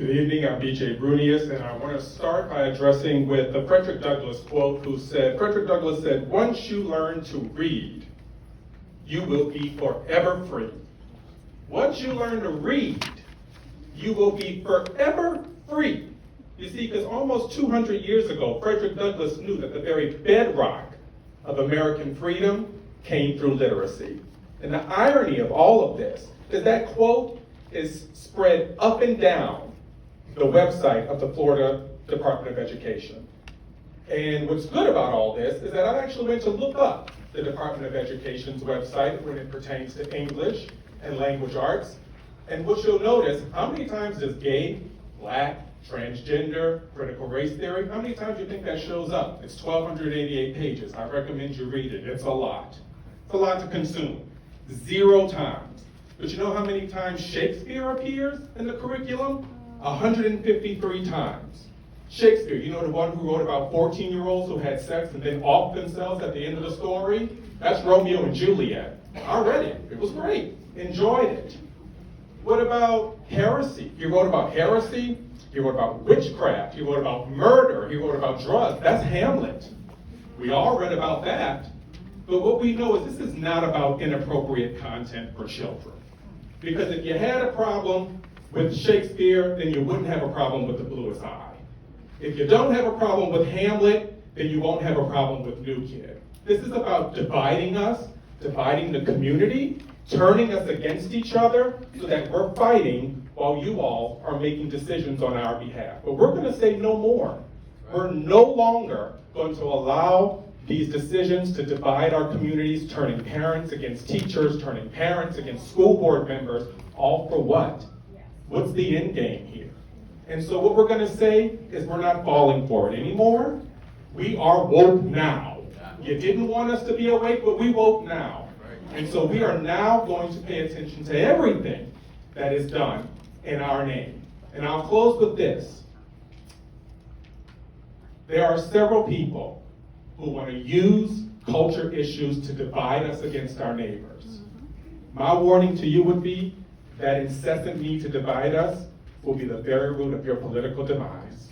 Good evening, I'm BJ Brunious, and I want to start by addressing with the Frederick Douglass quote Frederick Douglass said, "Once you learn to read, you will be forever free." Once you learn to read, you will be forever free. You see, because almost 200 years ago, Frederick Douglass knew that the very bedrock of American freedom came through literacy. And the irony of all of this is that quote is spread up and down the website of the Florida Department of Education. And what's good about all this is that I actually went to look up the Department of Education's website when it pertains to English and language arts. And what you'll notice, how many times does gay, black, transgender, critical race theory, how many times do you think that shows up? It's 1,288 pages. I recommend you read it. It's a lot. It's a lot to consume. 0 times. But you know how many times Shakespeare appears in the curriculum? 153 times. Shakespeare, you know the one who wrote about 14-year-olds who had sex and then offed themselves at the end of the story? That's Romeo and Juliet. I read it. It was great. Enjoyed it. What about heresy? He wrote about heresy. He wrote about witchcraft. He wrote about murder. He wrote about drugs. That's Hamlet. We all read about that. But what we know is this is not about inappropriate content for children. Because if you had a problem with Shakespeare, then you wouldn't have a problem with The Bluest Eye. If you don't have a problem with Hamlet, then you won't have a problem with New Kid. This is about dividing us, dividing the community, turning us against each other so that we're fighting while you all are making decisions on our behalf. But we're going to say no more. We're no longer going to allow these decisions to divide our communities, turning parents against teachers, turning parents against school board members, all for what? What's the end game here? And so what we're going to say is we're not falling for it anymore. We are woke now. You didn't want us to be awake, but we woke now. And so we are now going to pay attention to everything that is done in our name. And I'll close with this. There are several people who want to use culture issues to divide us against our neighbors. My warning to you would be that incessant need to divide us will be the very root of your political demise.